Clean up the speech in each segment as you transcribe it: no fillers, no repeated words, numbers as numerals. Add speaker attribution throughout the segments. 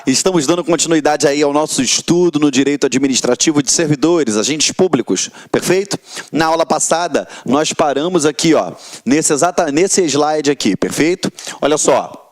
Speaker 1: Estamos dando continuidade aí ao nosso estudo no direito administrativo de servidores, agentes públicos, perfeito? Na aula passada, nós paramos aqui, ó, nesse slide aqui, perfeito? Olha só.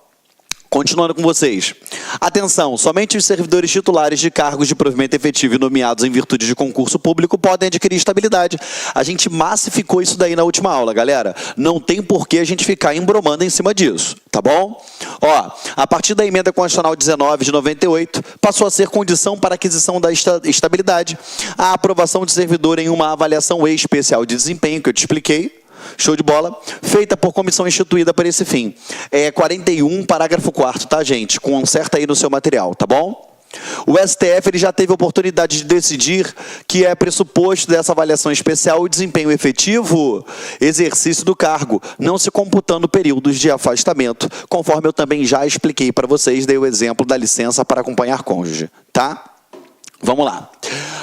Speaker 1: Continuando com vocês. Atenção, somente os servidores titulares de cargos de provimento efetivo e nomeados em virtude de concurso público podem adquirir estabilidade. A gente massificou isso daí na última aula, galera. Não tem por que a gente ficar embromando em cima disso, tá bom? Ó, a partir da emenda constitucional 19 de 98, passou a ser condição para aquisição da estabilidade a aprovação de servidor em uma avaliação especial de desempenho, que eu te expliquei. Show de bola. Feita por comissão instituída para esse fim. É 41, parágrafo 4º, tá, gente? Conserta aí no seu material, tá bom? O STF ele já teve a oportunidade de decidir que é pressuposto dessa avaliação especial o desempenho efetivo, exercício do cargo, não se computando períodos de afastamento, conforme eu também já expliquei para vocês, dei o exemplo da licença para acompanhar cônjuge, tá? Vamos lá.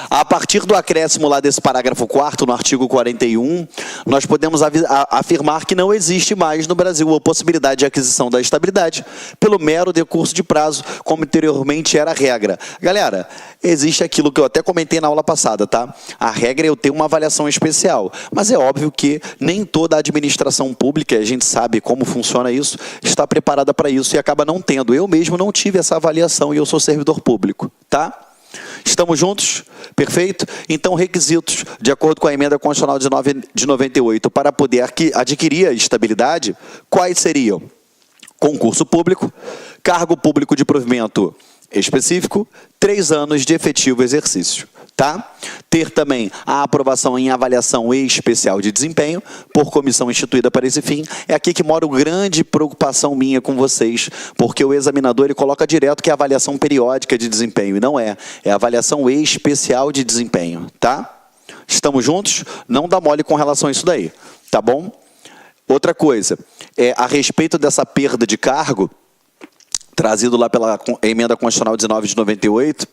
Speaker 1: A partir do acréscimo lá desse parágrafo 4º, no artigo 41, nós podemos afirmar que não existe mais no Brasil a possibilidade de aquisição da estabilidade pelo mero decurso de prazo, como anteriormente era a regra. Galera, existe aquilo que eu até comentei na aula passada, tá? A regra é eu ter uma avaliação especial, mas é óbvio que nem toda a administração pública, a gente sabe como funciona isso, está preparada para isso e acaba não tendo. Eu mesmo não tive essa avaliação e eu sou servidor público, tá? Estamos juntos? Perfeito? Então, requisitos, de acordo com a emenda constitucional de 98, para poder adquirir a estabilidade, quais seriam? Concurso público, cargo público de provimento específico, 3 anos de efetivo exercício, tá? Ter também a aprovação em avaliação especial de desempenho, por comissão instituída para esse fim. É aqui que mora a grande preocupação minha com vocês, porque o examinador ele coloca direto que é avaliação periódica de desempenho, e não é. É avaliação especial de desempenho, tá? Estamos juntos? Não dá mole com relação a isso daí, tá bom? Outra coisa, a respeito dessa perda de cargo, trazido lá pela emenda constitucional 19 de 98,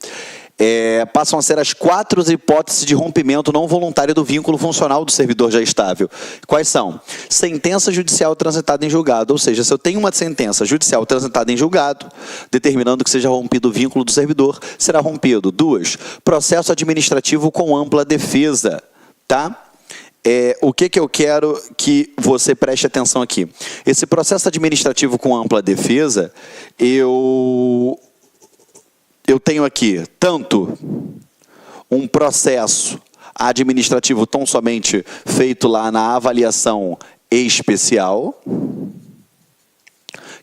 Speaker 1: passam a ser as 4 hipóteses de rompimento não voluntário do vínculo funcional do servidor já estável. Quais são? Sentença judicial transitada em julgado, ou seja, se eu tenho uma sentença judicial transitada em julgado, determinando que seja rompido o vínculo do servidor, será rompido. 2, processo administrativo com ampla defesa, tá? O que eu quero que você preste atenção aqui? Esse processo administrativo com ampla defesa, eu tenho aqui tanto um processo administrativo tão somente feito lá na avaliação especial,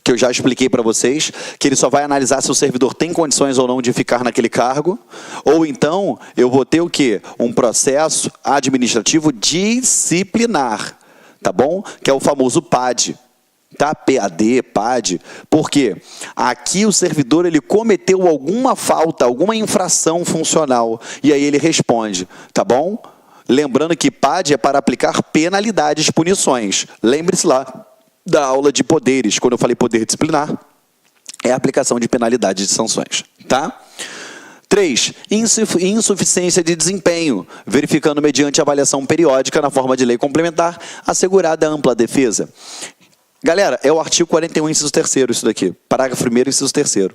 Speaker 1: que eu já expliquei para vocês, que ele só vai analisar se o servidor tem condições ou não de ficar naquele cargo, ou então eu vou ter o quê? Um processo administrativo disciplinar, tá bom? Que é o famoso PAD, tá? PAD, PAD, por quê? Aqui o servidor ele cometeu alguma falta, alguma infração funcional, e aí ele responde, tá bom? Lembrando que PAD é para aplicar penalidades, punições, lembre-se lá da aula de poderes, quando eu falei poder disciplinar, é a aplicação de penalidades de sanções, tá? 3, insuficiência de desempenho, verificando mediante avaliação periódica na forma de lei complementar, assegurada a ampla defesa. Galera, é o artigo 41, inciso 3º, isso daqui, parágrafo 1º, inciso 3º.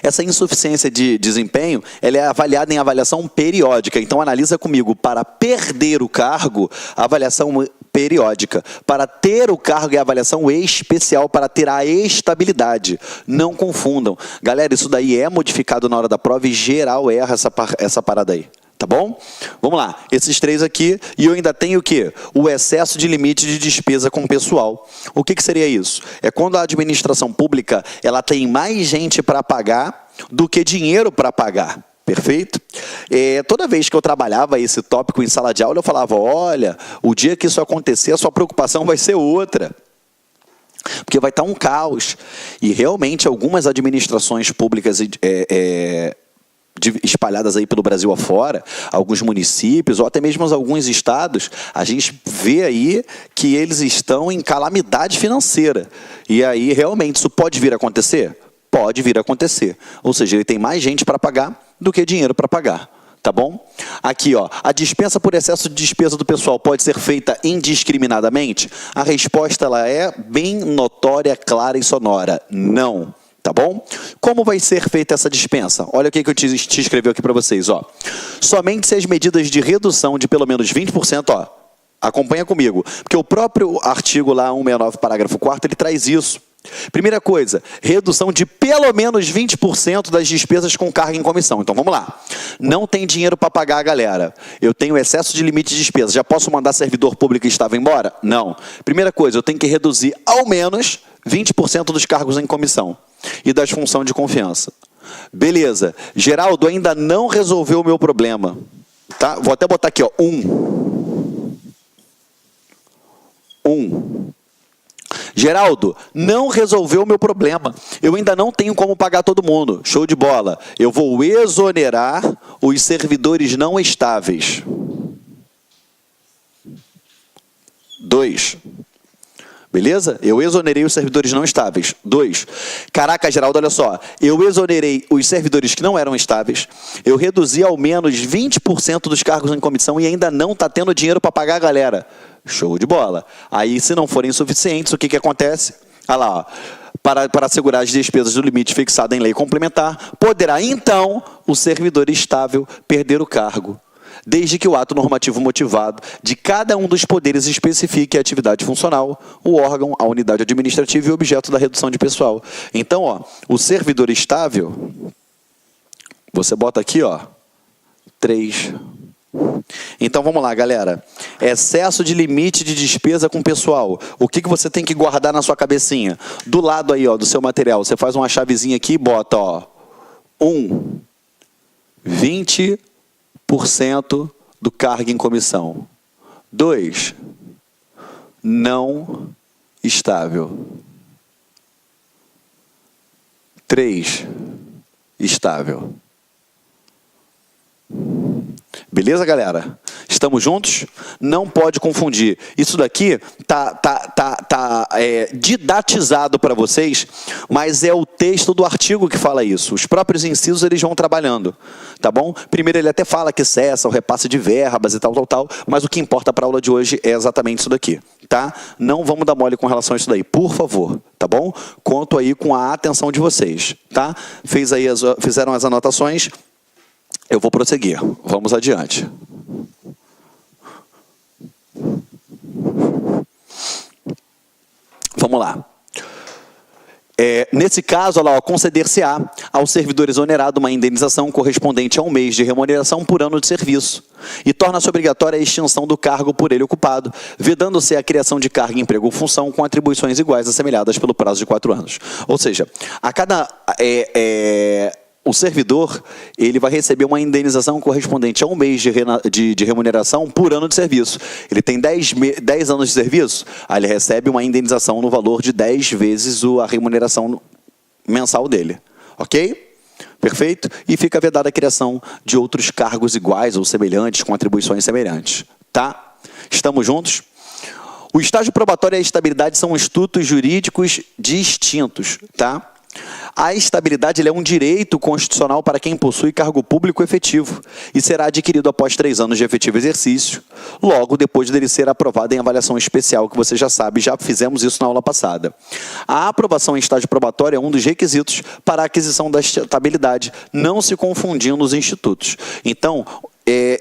Speaker 1: Essa insuficiência de desempenho, ela é avaliada em avaliação periódica. Então, analisa comigo, para perder o cargo, avaliação periódica. Para ter o cargo é avaliação especial para ter a estabilidade. Não confundam. Galera, isso daí é modificado na hora da prova e geral erra essa parada aí. Tá bom? Vamos lá. Esses 3 aqui. E eu ainda tenho o quê? O excesso de limite de despesa com pessoal. O que seria isso? É quando a administração pública ela tem mais gente para pagar do que dinheiro para pagar. Perfeito? Toda vez que eu trabalhava esse tópico em sala de aula, eu falava, olha, o dia que isso acontecer, a sua preocupação vai ser outra. Porque vai estar um caos. E realmente algumas administrações públicas espalhadas aí pelo Brasil afora, alguns municípios ou até mesmo alguns estados, a gente vê aí que eles estão em calamidade financeira. E aí, realmente, isso pode vir a acontecer? Pode vir a acontecer. Ou seja, ele tem mais gente para pagar do que dinheiro para pagar. Tá bom? Aqui, ó, a dispensa por excesso de despesa do pessoal pode ser feita indiscriminadamente? A resposta ela é bem notória, clara e sonora. Não. Tá bom? Como vai ser feita essa dispensa? Olha o que eu te escrevi aqui para vocês. Ó. Somente se as medidas de redução de pelo menos 20%, ó, acompanha comigo, porque o próprio artigo lá, 169, parágrafo 4º, ele traz isso. Primeira coisa, redução de pelo menos 20% das despesas com carga em comissão. Então, vamos lá. Não tem dinheiro para pagar a galera. Eu tenho excesso de limite de despesa. Já posso mandar servidor público que estava embora? Não. Primeira coisa, eu tenho que reduzir ao menos 20% dos cargos em comissão e das funções de confiança. Beleza. Geraldo ainda não resolveu o meu problema. Tá? Vou até botar aqui, ó, 1. Geraldo, não resolveu o meu problema. Eu ainda não tenho como pagar todo mundo. Show de bola. Eu vou exonerar os servidores não estáveis. 2. Beleza? Eu exonerei os servidores não estáveis. 2. Caraca, Geraldo, olha só. Eu exonerei os servidores que não eram estáveis. Eu reduzi ao menos 20% dos cargos em comissão e ainda não está tendo dinheiro para pagar a galera. Show de bola. Aí, se não forem suficientes, o que acontece? Olha lá, ó. Para assegurar as despesas do limite fixado em lei complementar, poderá, então, o servidor estável perder o cargo, desde que o ato normativo motivado de cada um dos poderes especifique a atividade funcional, o órgão, a unidade administrativa e o objeto da redução de pessoal. Então, ó, o servidor estável, você bota aqui, ó, 3. Então, vamos lá, galera. Excesso de limite de despesa com pessoal. O que você tem que guardar na sua cabecinha? Do lado aí, ó, do seu material, você faz uma chavezinha aqui e bota, ó, 20% do cargo em comissão. 2, não estável. 3, estável. Beleza, galera? Estamos juntos? Não pode confundir. Isso daqui tá didatizado para vocês, mas é o texto do artigo que fala isso. Os próprios incisos eles vão trabalhando, tá bom? Primeiro ele até fala que cessa o repasse de verbas e tal, mas o que importa para a aula de hoje é exatamente isso daqui, tá? Não vamos dar mole com relação a isso daí, por favor, tá bom? Conto aí com a atenção de vocês, tá? Fizeram as anotações. Eu vou prosseguir. Vamos adiante. Vamos lá. Nesse caso, conceder-se-á ao servidor exonerado uma indenização correspondente a 1 mês de remuneração por ano de serviço e torna-se obrigatória a extinção do cargo por ele ocupado, vedando-se a criação de cargo, emprego ou função com atribuições iguais assemelhadas pelo prazo de 4 anos. Ou seja, a cada... o servidor ele vai receber uma indenização correspondente a 1 mês de remuneração por ano de serviço. Ele tem 10 anos de serviço, aí ele recebe uma indenização no valor de 10 vezes a remuneração mensal dele. Ok? Perfeito? E fica vedada a criação de outros cargos iguais ou semelhantes, com atribuições semelhantes. Tá? Estamos juntos? O estágio probatório e a estabilidade são institutos jurídicos distintos. Tá? A estabilidade é um direito constitucional para quem possui cargo público efetivo e será adquirido após 3 anos de efetivo exercício, logo depois dele ser aprovado em avaliação especial, que você já sabe, já fizemos isso na aula passada. A aprovação em estágio probatório é um dos requisitos para a aquisição da estabilidade, não se confundindo os institutos. Então,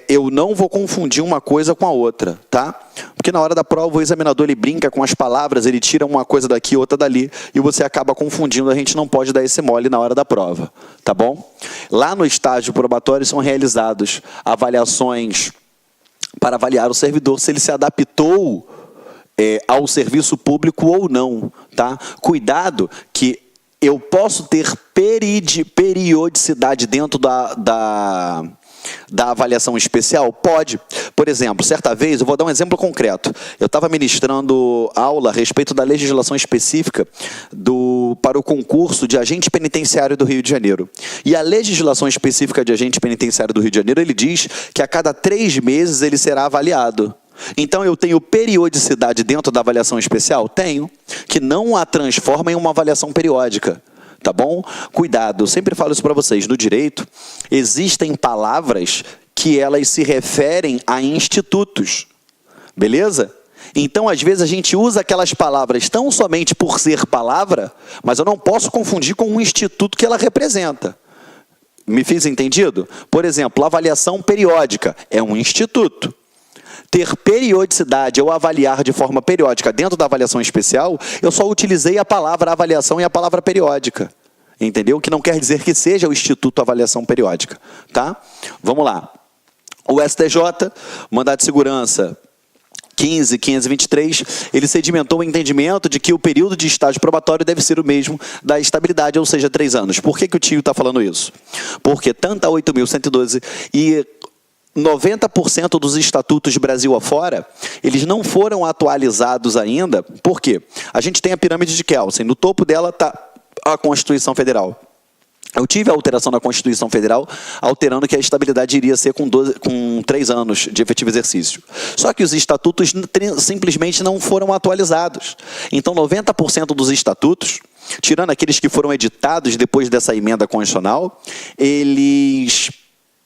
Speaker 1: eu não vou confundir uma coisa com a outra, tá? Porque na hora da prova o examinador ele brinca com as palavras, ele tira uma coisa daqui, outra dali, e você acaba confundindo, a gente não pode dar esse mole na hora da prova, tá bom? Lá no estágio probatório são realizados avaliações para avaliar o servidor se ele se adaptou ao serviço público ou não, tá? Cuidado que eu posso ter periodicidade dentro da avaliação especial? Pode. Por exemplo, certa vez, eu vou dar um exemplo concreto. Eu estava ministrando aula a respeito da legislação específica para o concurso de agente penitenciário do Rio de Janeiro. E a legislação específica de agente penitenciário do Rio de Janeiro, ele diz que a cada 3 meses ele será avaliado. Então, eu tenho periodicidade dentro da avaliação especial? Tenho. Que não a transforma em uma avaliação periódica. Tá bom? Cuidado, eu sempre falo isso para vocês. No direito, existem palavras que elas se referem a institutos. Beleza? Então, às vezes, a gente usa aquelas palavras tão somente por ser palavra, mas eu não posso confundir com um instituto que ela representa. Me fiz entendido? Por exemplo, avaliação periódica é um instituto. Ter periodicidade ou avaliar de forma periódica dentro da avaliação especial, eu só utilizei a palavra avaliação e a palavra periódica. Entendeu? Que não quer dizer que seja o Instituto Avaliação Periódica. Tá? Vamos lá. O STJ, Mandado de Segurança 15.523, ele sedimentou o entendimento de que o período de estágio probatório deve ser o mesmo da estabilidade, ou seja, 3 anos. Por que o tio está falando isso? Porque tanto a 8.112 e 90% dos estatutos Brasil afora, eles não foram atualizados ainda. Por quê? A gente tem a pirâmide de Kelsen, no topo dela está a Constituição Federal. Eu tive a alteração na Constituição Federal, alterando que a estabilidade iria ser com 3 anos de efetivo exercício. Só que os estatutos simplesmente não foram atualizados. Então, 90% dos estatutos, tirando aqueles que foram editados depois dessa emenda constitucional, eles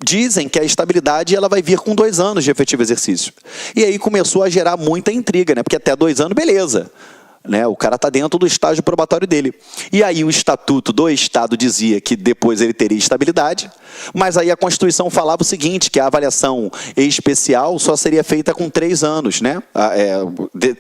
Speaker 1: dizem que a estabilidade ela vai vir com 2 anos de efetivo exercício. E aí começou a gerar muita intriga, né? Porque até 2 anos, beleza. Né, o cara está dentro do estágio probatório dele. E aí o estatuto do Estado dizia que depois ele teria estabilidade, mas aí a Constituição falava o seguinte, que a avaliação especial só seria feita com 3 anos, né?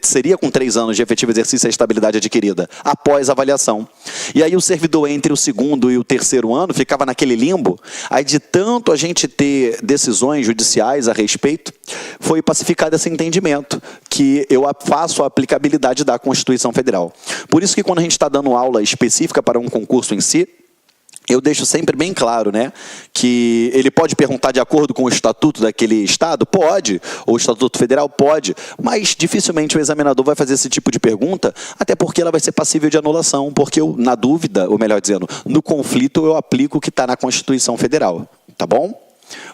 Speaker 1: Seria com 3 anos de efetivo exercício a estabilidade adquirida, após a avaliação. E aí o servidor entre o 2º e o 3º ano ficava naquele limbo, aí de tanto a gente ter decisões judiciais a respeito, foi pacificado esse entendimento, que eu faço a aplicabilidade da Constituição Federal. Por isso que quando a gente está dando aula específica para um concurso em si, eu deixo sempre bem claro, né, que ele pode perguntar de acordo com o estatuto daquele estado? Pode, ou o estatuto federal? Pode, mas dificilmente o examinador vai fazer esse tipo de pergunta, até porque ela vai ser passível de anulação, porque eu, na dúvida, ou melhor dizendo, no conflito eu aplico o que está na Constituição Federal, tá bom?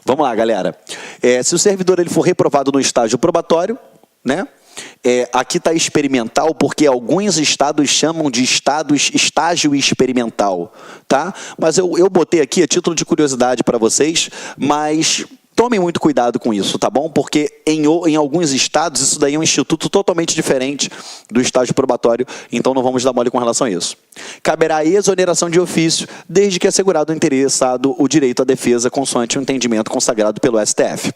Speaker 1: Vamos lá, galera. Se o servidor ele for reprovado no estágio probatório, né? Aqui está experimental, porque alguns estados chamam de estágio experimental, tá? Mas eu botei aqui a título de curiosidade para vocês, mas tomem muito cuidado com isso, tá bom? Porque em alguns estados isso daí é um instituto totalmente diferente do estágio probatório, então não vamos dar mole com relação a isso. Caberá exoneração de ofício, desde que assegurado ao interessado o direito à defesa consoante o entendimento consagrado pelo STF.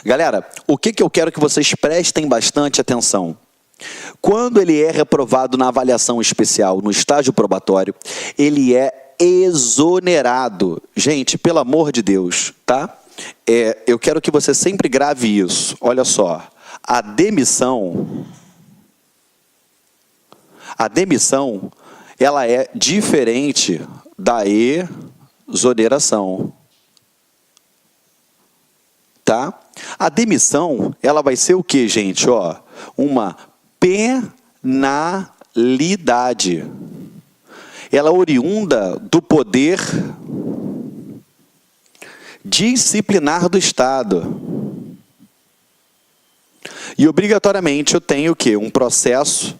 Speaker 1: Galera, o que eu quero que vocês prestem bastante atenção? Quando ele é reprovado na avaliação especial, no estágio probatório, ele é exonerado. Gente, pelo amor de Deus, tá? Eu quero que você sempre grave isso. Olha só, a demissão, ela é diferente da exoneração. Tá? A demissão, ela vai ser o quê, gente? Ó, uma penalidade. Ela é oriunda do poder disciplinar do Estado. E obrigatoriamente eu tenho o quê? Um processo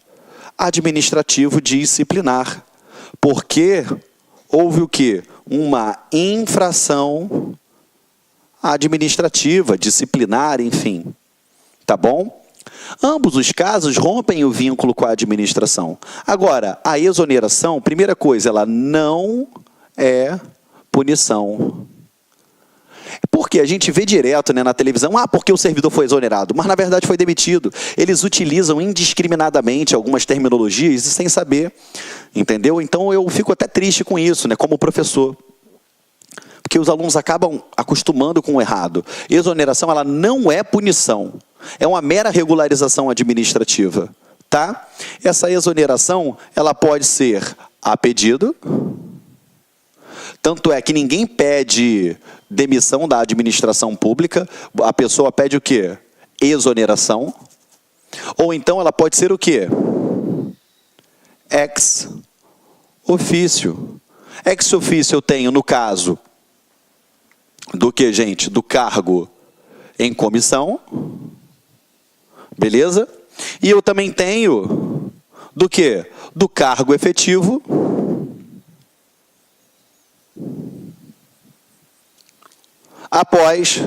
Speaker 1: administrativo disciplinar. Porque houve o quê? Uma infração administrativa, disciplinar, enfim. Tá bom? Ambos os casos rompem o vínculo com a administração. Agora, a exoneração, primeira coisa, ela não é punição. Porque a gente vê direto, né, na televisão, porque o servidor foi exonerado, mas na verdade foi demitido. Eles utilizam indiscriminadamente algumas terminologias e sem saber, entendeu? Então eu fico até triste com isso, né, como professor. Porque os alunos acabam acostumando com o errado. Exoneração, ela não é punição. É uma mera regularização administrativa, tá? Essa exoneração, ela pode ser a pedido. Tanto é que ninguém pede demissão da administração pública. A pessoa pede o quê? Exoneração. Ou então ela pode ser o quê? Ex officio. Ex officio eu tenho, no caso, do que, gente? Do cargo em comissão. Beleza? E eu também tenho do que? Do cargo efetivo. Após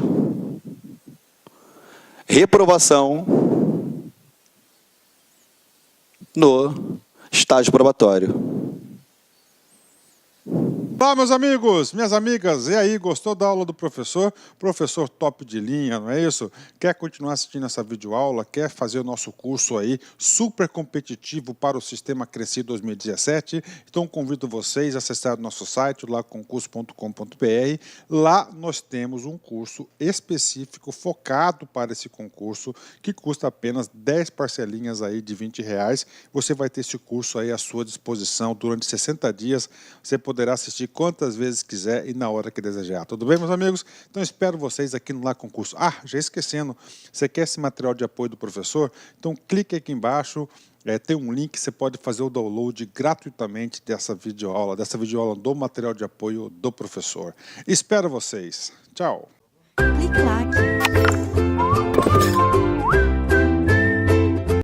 Speaker 1: reprovação no estágio probatório.
Speaker 2: Olá, meus amigos, minhas amigas, e aí, gostou da aula do professor? Professor top de linha, não é isso? Quer continuar assistindo essa videoaula? Quer fazer o nosso curso aí super competitivo para o Sistema Cresci 2017? Então, convido vocês a acessar o nosso site, lá concurso.com.br. Lá nós temos um curso específico focado para esse concurso, que custa apenas 10 parcelinhas aí de R$20. Você vai ter esse curso aí à sua disposição durante 60 dias. Você poderá assistir quantas vezes quiser e na hora que desejar. Tudo bem, meus amigos? Então, espero vocês aqui no Lá Concurso. Ah, já esquecendo, você quer esse material de apoio do professor? Então, clique aqui embaixo, tem um link, você pode fazer o download gratuitamente dessa videoaula do material de apoio do professor. Espero vocês. Tchau.
Speaker 3: Clique lá.